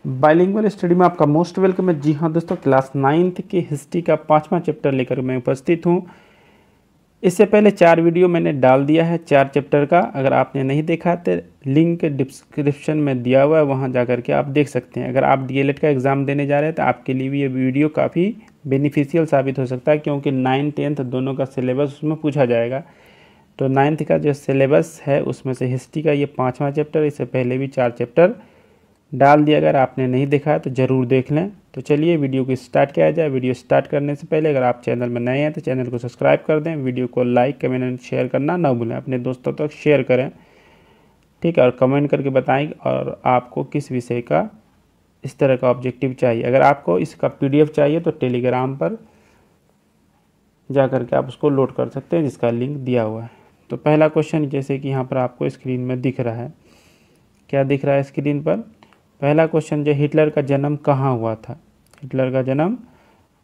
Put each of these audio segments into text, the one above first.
Bilingual study में आपका most welcome है। जी हाँ दोस्तों, क्लास 9th की हिस्ट्री का 5वां चैप्टर लेकर मैं उपस्थित हूँ। इससे पहले 4 वीडियो मैंने डाल दिया है 4 चैप्टर का। अगर आपने नहीं देखा तो लिंक डिस्क्रिप्शन में दिया हुआ है, वहाँ जा कर के आप देख सकते हैं। अगर आप DLED का एग्ज़ाम देने जा रहे हैं तो आपके लिए भी ये वीडियो काफ़ी बेनिफिशियल साबित हो सकता है, क्योंकि 9, 10th दोनों का सिलेबस उसमें पूछा जाएगा। तो 9th का जो सिलेबस है उसमें से हिस्ट्री का ये 5वां चैप्टर, इससे पहले भी 4 चैप्टर डाल दिया। अगर आपने नहीं देखा है तो ज़रूर देख लें। तो चलिए वीडियो को स्टार्ट किया जाए। वीडियो स्टार्ट करने से पहले अगर आप चैनल में नए हैं तो चैनल को सब्सक्राइब कर दें, वीडियो को लाइक कमेंट एंड शेयर करना ना भूलें, अपने दोस्तों तक शेयर करें, ठीक है। और कमेंट करके बताएं और आपको किस विषय का इस तरह का ऑब्जेक्टिव चाहिए। अगर आपको इसका PDF चाहिए तो टेलीग्राम पर जा कर के आप उसको लोड कर सकते हैं, जिसका लिंक दिया हुआ है। तो पहला क्वेश्चन जैसे कि यहाँ पर आपको स्क्रीन में दिख रहा है, क्या दिख रहा है स्क्रीन पर? पहला क्वेश्चन जो हिटलर का जन्म कहाँ हुआ था, हिटलर का जन्म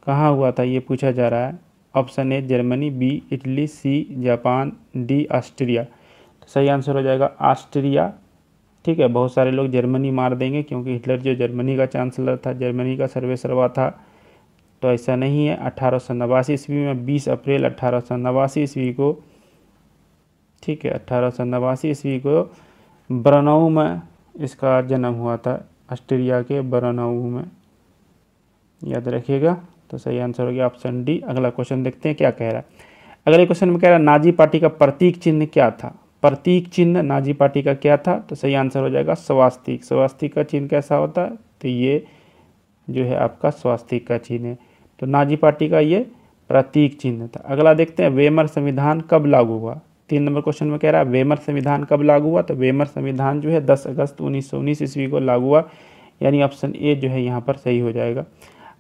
कहाँ हुआ था ये पूछा जा रहा है। Option A Germany, B Italy, C Japan, D Austria. तो सही आंसर हो जाएगा ऑस्ट्रिया, ठीक है। बहुत सारे लोग जर्मनी मार देंगे क्योंकि हिटलर जो जर्मनी का चांसलर था, जर्मनी का सर्वेसर्वा था, तो ऐसा नहीं है। 1889 ईस्वी में 20 अप्रैल 1889 ईस्वी को, ठीक है, 1889 ईस्वी को ब्रनऊ में इसका जन्म हुआ था, ऑस्ट्रिया के ब्रनऊ में, याद रखिएगा। तो सही आंसर हो गया ऑप्शन डी। अगला क्वेश्चन देखते हैं क्या कह रहा है। अगले क्वेश्चन में कह रहा है नाजी पार्टी का प्रतीक चिन्ह क्या था। प्रतीक चिन्ह नाजी पार्टी का क्या था? तो सही आंसर हो जाएगा स्वास्तिक। स्वास्तिक का चिन्ह कैसा होता है? तो ये जो है आपका स्वास्तिक का चिन्ह है। तो नाजी पार्टी का ये प्रतीक चिन्ह था। अगला देखते हैं वेमर संविधान कब लागू हुआ। 3 नंबर क्वेश्चन में कह रहा है वेमर संविधान कब लागू हुआ। तो वेमर संविधान जो है 10 अगस्त 1919 ईस्वी को लागू हुआ, यानी ऑप्शन ए जो है यहाँ पर सही हो जाएगा।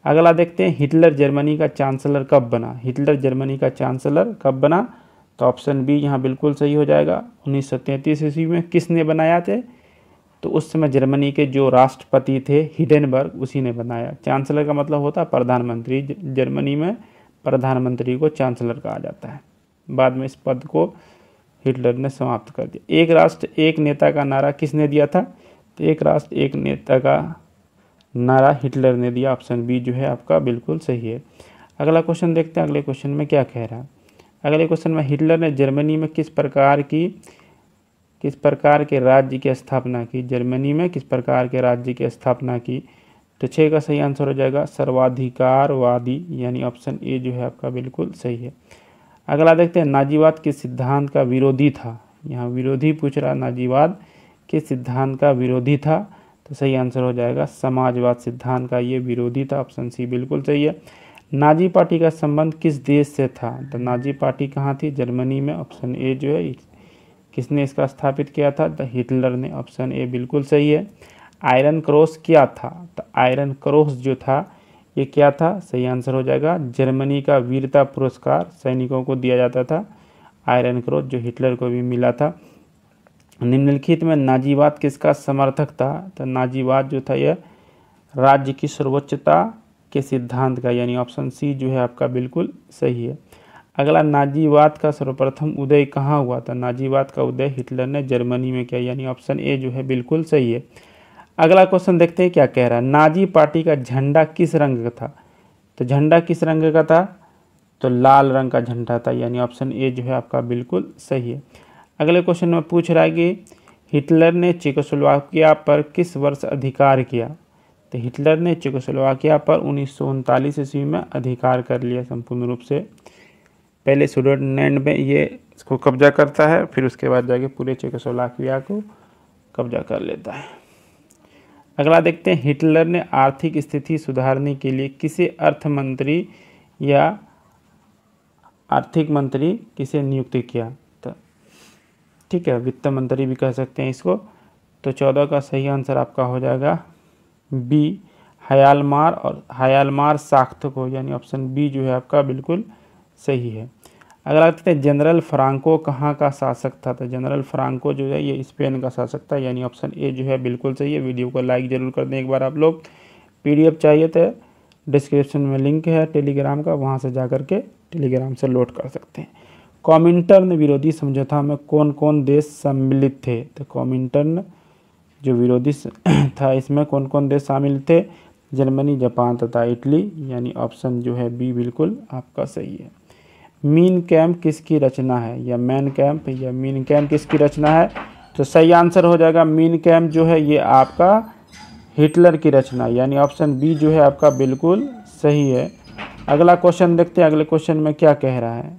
अगला देखते हैं हिटलर जर्मनी का चांसलर कब बना। हिटलर जर्मनी का चांसलर कब बना? तो ऑप्शन बी यहाँ बिल्कुल सही हो जाएगा। 1933 ईस्वी में। किसने बनाया थे? तो उस समय जर्मनी के जो राष्ट्रपति थे हिडेनबर्ग, उसी ने बनाया। चांसलर का मतलब होता है प्रधानमंत्री। जर्मनी में प्रधानमंत्री को चांसलर कहा जाता है। बाद में इस पद को हिटलर ने समाप्त कर दिया। एक राष्ट्र एक नेता का नारा किसने दिया था? तो एक राष्ट्र एक नेता का नारा हिटलर ने दिया। ऑप्शन बी जो है आपका बिल्कुल सही है। अगला क्वेश्चन देखते हैं। अगले क्वेश्चन में क्या कह रहा है। अगले क्वेश्चन में हिटलर ने जर्मनी में किस प्रकार के राज्य की स्थापना की। जर्मनी में किस प्रकार के राज्य की स्थापना की? तो 6 का सही आंसर हो जाएगा सर्वाधिकारवादी, यानी ऑप्शन ए जो है आपका बिल्कुल सही है। अगला देखते हैं नाजीवाद किस सिद्धांत का विरोधी था। यहाँ विरोधी पूछ रहा, नाजीवाद किस सिद्धांत का विरोधी था। तो सही आंसर हो जाएगा समाजवाद सिद्धांत का ये विरोधी था। ऑप्शन सी बिल्कुल सही है। नाजी पार्टी का संबंध किस देश से था। तो नाजी पार्टी कहाँ थी? जर्मनी में। ऑप्शन ए जो है, किसने इसका स्थापित किया था? तो हिटलर ने। ऑप्शन ए बिल्कुल सही है। आयरन क्रॉस क्या था? तो आयरन क्रॉस जो था ये क्या था? सही आंसर हो जाएगा जर्मनी का वीरता पुरस्कार सैनिकों को दिया जाता था, आयरन क्रॉस, जो हिटलर को भी मिला था। निम्नलिखित में नाजीवाद किसका समर्थक था? तो नाजीवाद जो था यह राज्य की सर्वोच्चता के सिद्धांत का, यानी ऑप्शन सी जो है आपका बिल्कुल सही है। अगला नाजीवाद का सर्वप्रथम उदय कहाँ हुआ था। नाजीवाद का उदय हिटलर ने जर्मनी में किया, यानी ऑप्शन ए जो है बिल्कुल सही है। अगला क्वेश्चन देखते हैं क्या कह रहा है। नाजी पार्टी का झंडा किस रंग का था। तो झंडा किस रंग का था? तो लाल रंग का झंडा था, यानी ऑप्शन ए जो है आपका बिल्कुल सही है। अगले क्वेश्चन में पूछ रहा है कि हिटलर ने चेकोस्लोवाकिया पर किस वर्ष अधिकार किया। तो हिटलर ने चेकोस्लोवाकिया पर 1939 ईस्वी में अधिकार कर लिया संपूर्ण रूप से। पहले सुडेटलैंड में ये इसको कब्जा करता है, फिर उसके बाद जाके पूरे चेकोस्लोवाकिया को कब्जा कर लेता है। अगला देखते हैं हिटलर ने आर्थिक स्थिति सुधारने के लिए किसे अर्थ मंत्री या आर्थिक मंत्री किसे नियुक्त किया। तो ठीक है, वित्त मंत्री भी कह सकते हैं इसको। तो 14 का सही आंसर आपका हो जाएगा बी, हयालमार और हयालमार साख्त को, यानी ऑप्शन बी जो है आपका बिल्कुल सही है। अगला देखते हैं जनरल फ्रांको कहाँ का शासक था। तो जनरल फ्रांको जो है ये स्पेन का शासक था, यानी ऑप्शन ए जो है बिल्कुल सही है। वीडियो को लाइक जरूर कर दें एक बार आप लोग। PDF चाहिए तो डिस्क्रिप्शन में लिंक है टेलीग्राम का, वहाँ से जा कर के टेलीग्राम से लोड कर सकते हैं। कॉमिंटर्न विरोधी समझौता में कौन कौन देश सम्मिलित थे। तो कॉमिंटर्न जो विरोधी था इसमें कौन कौन देश शामिल थे? जर्मनी, जापान तथा इटली, यानी ऑप्शन जो है बी बिल्कुल आपका सही है। मीन कैम्प किसकी रचना है? या मैन कैम्प या मीन कैम्प किसकी रचना है? तो सही आंसर हो जाएगा मीन कैम्प जो है ये आपका हिटलर की रचना, यानी ऑप्शन बी जो है आपका बिल्कुल सही है। अगला क्वेश्चन देखते हैं, अगले क्वेश्चन में क्या कह रहा है।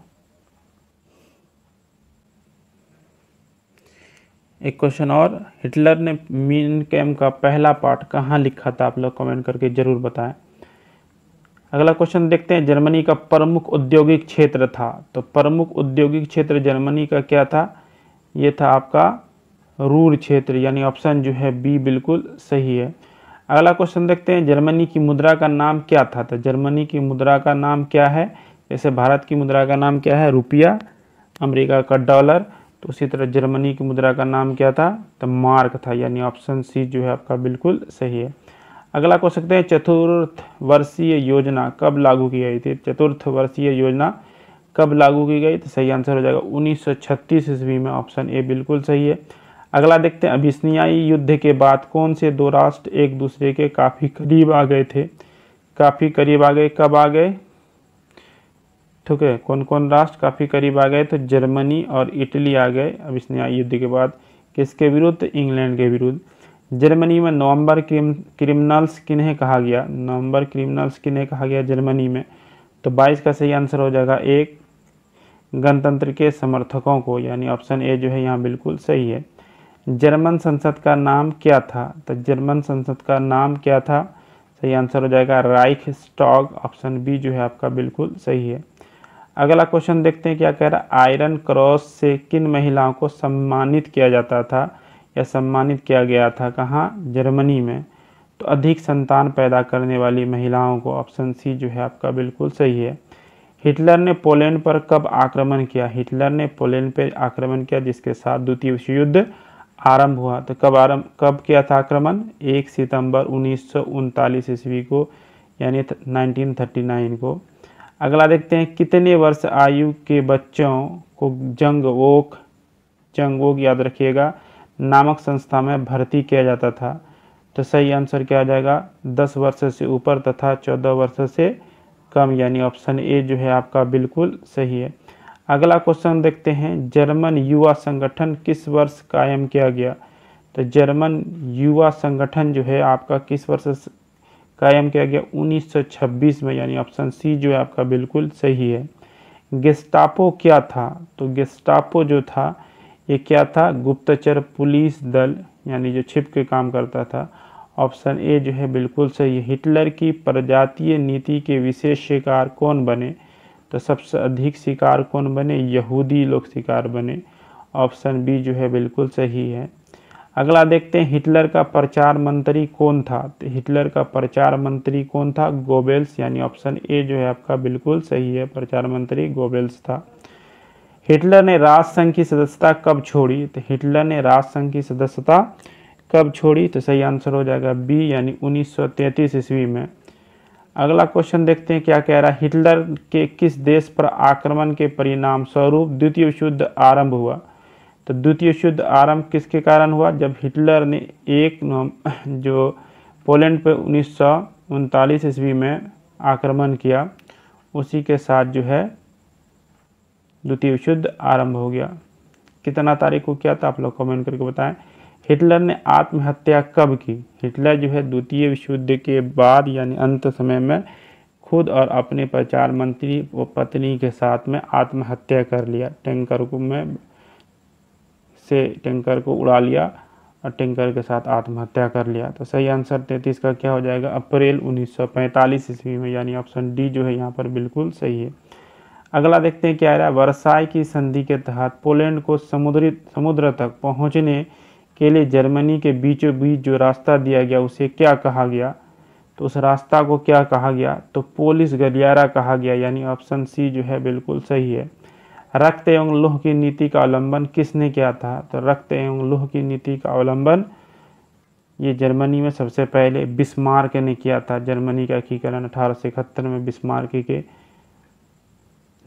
एक क्वेश्चन और, हिटलर ने मीन कैम्प का पहला पार्ट कहाँ लिखा था? आप लोग कमेंट करके जरूर बताएं। अगला क्वेश्चन देखते हैं, जर्मनी का प्रमुख औद्योगिक क्षेत्र था। तो प्रमुख औद्योगिक क्षेत्र जर्मनी का क्या था? ये था आपका रूर क्षेत्र, यानी ऑप्शन जो है बी बिल्कुल सही है। अगला क्वेश्चन देखते हैं, जर्मनी की मुद्रा का नाम क्या था? तो जर्मनी की मुद्रा का नाम क्या है? जैसे भारत की मुद्रा का नाम क्या है? रुपया, अमेरिका का डॉलर, तो उसी तरह जर्मनी की मुद्रा का नाम क्या था? तो मार्क था, यानी ऑप्शन सी जो है आपका बिल्कुल सही है। अगला क्वेश्चन सकते हैं, चतुर्थ वर्षीय योजना कब लागू की गई थी? चतुर्थ वर्षीय योजना कब लागू की गई? तो सही आंसर हो जाएगा 1936 ईस्वी में, ऑप्शन ए बिल्कुल सही है। अगला देखते हैं, अभिसिनियाई युद्ध के बाद कौन से दो राष्ट्र एक दूसरे के काफ़ी करीब आ गए थे? काफ़ी करीब आ गए, कब आ गए? ठीक है, कौन कौन राष्ट्र काफ़ी करीब आ गए? तो जर्मनी और इटली आ गए अभिसिनियाई युद्ध के बाद। किसके विरुद्ध? इंग्लैंड के विरुद्ध। जर्मनी में नवंबर क्रिमिनल्स किन्हें कहा गया? नवंबर क्रिमिनल्स किन्हें कहा गया जर्मनी में? तो 22 का सही आंसर हो जाएगा एक, गणतंत्र के समर्थकों को, यानी ऑप्शन ए जो है यहाँ बिल्कुल सही है। जर्मन संसद का नाम क्या था? तो जर्मन संसद का नाम क्या था? सही आंसर हो जाएगा राइखस्टाग, ऑप्शन बी जो है आपका बिल्कुल सही है। अगला क्वेश्चन देखते हैं क्या कह रहा है, आयरन क्रॉस से किन महिलाओं को सम्मानित किया जाता था या सम्मानित किया गया था? कहाँ? जर्मनी में। तो अधिक संतान पैदा करने वाली महिलाओं को, ऑप्शन सी जो है आपका बिल्कुल सही है। हिटलर ने पोलैंड पर कब आक्रमण किया? हिटलर ने पोलैंड पर आक्रमण किया जिसके साथ द्वितीय विश्व युद्ध आरंभ हुआ। तो कब किया था आक्रमण? 1 सितंबर 1939 ईस्वी को, यानी 1939 को। अगला देखते हैं, कितने वर्ष आयु के बच्चों को जंग वोक याद रखिएगा नामक संस्था में भर्ती किया जाता था? तो सही आंसर क्या आ जाएगा? 10 वर्ष से ऊपर तथा 14 वर्ष से कम, यानी ऑप्शन ए जो है आपका बिल्कुल सही है। अगला क्वेश्चन देखते हैं, जर्मन युवा संगठन किस वर्ष कायम किया गया? तो जर्मन युवा संगठन जो है आपका किस वर्ष कायम किया गया? 1926 में, यानी ऑप्शन सी जो है आपका बिल्कुल सही है। गेस्टापो क्या था? तो गेस्टापो जो था ये क्या था? गुप्तचर पुलिस दल, यानी जो छिप के काम करता था। ऑप्शन ए जो है बिल्कुल सही है। हिटलर की प्रजातीय नीति के विशेष शिकार कौन बने? तो सबसे अधिक शिकार कौन बने? यहूदी लोग शिकार बने, ऑप्शन बी जो है बिल्कुल सही है। अगला देखते हैं, हिटलर का प्रचार मंत्री कौन था? तो हिटलर का प्रचार मंत्री कौन था? गोबेल्स, यानी ऑप्शन ए जो है आपका बिल्कुल सही है, प्रचार मंत्री गोबेल्स था। हिटलर ने राष्ट्रसंघ की सदस्यता कब छोड़ी? तो हिटलर ने राष्ट्रसंघ की सदस्यता कब छोड़ी? तो सही आंसर हो जाएगा बी, यानी 1933 ईस्वी में। अगला क्वेश्चन देखते हैं क्या कह रहा है, हिटलर के किस देश पर आक्रमण के परिणाम स्वरूप द्वितीय विश्व युद्ध आरंभ हुआ? तो द्वितीय विश्व युद्ध आरंभ किसके कारण हुआ? जब हिटलर ने जो पोलैंड पे 1939 ईस्वी में आक्रमण किया, उसी के साथ जो है द्वितीय विश्व युद्ध आरंभ हो गया। कितना तारीख को किया था? आप लोग कमेंट करके बताएं। हिटलर ने आत्महत्या कब की? हिटलर जो है द्वितीय विश्व युद्ध के बाद, यानी अंत समय में खुद और अपने प्रचार मंत्री व पत्नी के साथ में आत्महत्या कर लिया। टैंकर को उड़ा लिया और टैंकर के साथ आत्महत्या कर लिया। तो सही आंसर 33 का क्या हो जाएगा? अप्रैल 1945 ईस्वी में, यानी ऑप्शन डी जो है यहाँ पर बिल्कुल सही है। अगला देखते हैं क्या आ रहा है, वर्साई की संधि के तहत पोलैंड को समुद्र तक पहुँचने के लिए जर्मनी के बीचों बीच जो रास्ता दिया गया उसे क्या कहा गया? तो उस रास्ता को क्या कहा गया? तो पोलिस गलियारा कहा गया, यानी ऑप्शन सी जो है बिल्कुल सही है। रक्त एवं लौह की नीति का अवलंबन किसने किया था? तो रक्त एवं लौह की नीति का अवलंबन ये जर्मनी में सबसे पहले बिस्मार्क ने किया था। जर्मनी का एकीकरण 1871 में बिस्मार्क के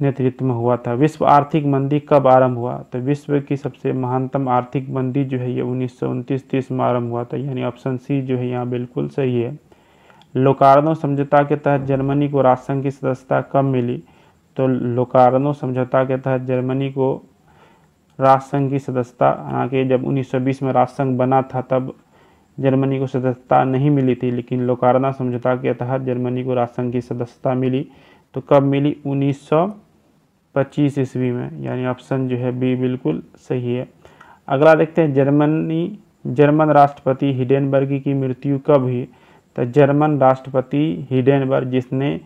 नेतृत्व में हुआ था। विश्व आर्थिक मंदी कब आरंभ हुआ? तो विश्व की सबसे महानतम आर्थिक मंदी जो है ये 1929-30 में आरंभ हुआ था, यानी ऑप्शन सी जो है यहाँ बिल्कुल सही है। लोकार्नो समझौता के तहत जर्मनी को राष्ट्रसंघ की सदस्यता कब मिली? तो लोकार्नो समझौता के तहत जर्मनी को राष्ट्रसंघ की सदस्यता, हालांकि जब 1920 में राष्ट्रसंघ बना था तब जर्मनी को सदस्यता नहीं मिली थी, लेकिन लोकार्नो समझौता के तहत जर्मनी को राष्ट्रसंघ की सदस्यता मिली। तो कब मिली? 1925 ईस्वी में, यानी ऑप्शन जो है बी बिल्कुल सही है। अगला देखते हैं, जर्मन राष्ट्रपति हिडेनबर्ग की मृत्यु कब हुई? तो जर्मन राष्ट्रपति हिडेनबर्ग, जिसने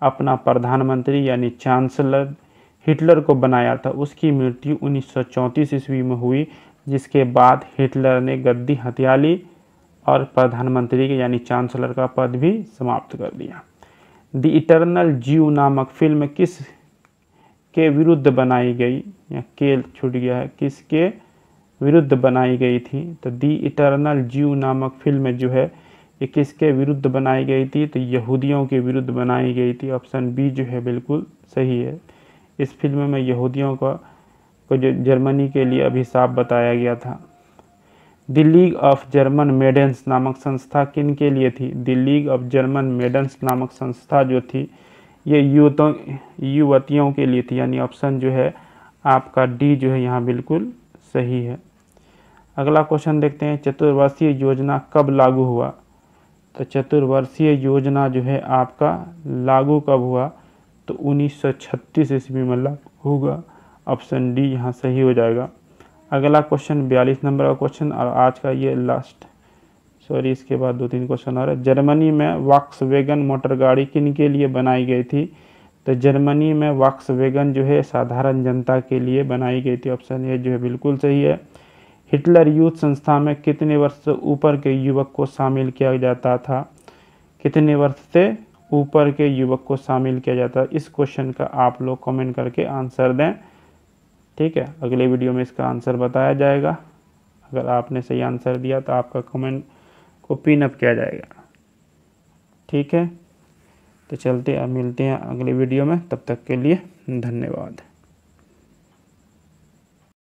अपना प्रधानमंत्री यानी चांसलर हिटलर को बनाया था, उसकी मृत्यु 1934 ईस्वी में हुई, जिसके बाद हिटलर ने गद्दी हथिया ली और प्रधानमंत्री के यानी चांसलर का पद भी समाप्त कर दिया। द इटर्नल ज्यू नामक फिल्म किस के विरुद्ध बनाई गई, या के छूट गया है, किसके विरुद्ध बनाई गई थी? तो द इटर्नल ज्यू नामक फिल्म जो है ये किसके विरुद्ध बनाई गई थी? तो यहूदियों के विरुद्ध बनाई गई थी। ऑप्शन बी जो है बिल्कुल सही है। इस फिल्म में यहूदियों को जो जर्मनी के लिए अभिशाप बताया गया था। The league of German maidens नामक संस्था किन के लिए थी? The league of German maidens नामक संस्था जो थी ये युवतियों के लिए थी, यानी ऑप्शन जो है आपका डी जो है यहाँ बिल्कुल सही है। अगला क्वेश्चन देखते हैं, चतुर्वर्षीय योजना कब लागू हुआ? तो चतुर्वर्षीय योजना जो है आपका लागू कब हुआ? तो 1936 ईस्वी में लागू होगा। ऑप्शन डी यहाँ सही हो जाएगा। अगला क्वेश्चन 42 नंबर का क्वेश्चन और आज का ये लास्ट, इसके बाद 2-3 क्वेश्चन और है। जर्मनी में वॉक्सवैगन मोटर गाड़ी किन के लिए बनाई गई थी? तो जर्मनी में वॉक्सवैगन जो है साधारण जनता के लिए बनाई गई थी। ऑप्शन ए जो है बिल्कुल सही है। हिटलर यूथ संस्था में कितने वर्ष से ऊपर के युवक को शामिल किया जाता था? कितने वर्ष से ऊपर के युवक को शामिल किया जाता है? इस क्वेश्चन का आप लोग कमेंट करके आंसर दें, ठीक है। अगले वीडियो में इसका आंसर बताया जाएगा। अगर आपने सही आंसर दिया तो आपका कमेंट को पिन अप किया जाएगा, ठीक है। तो चलते हैं, मिलते हैं अगले वीडियो में, तब तक के लिए धन्यवाद।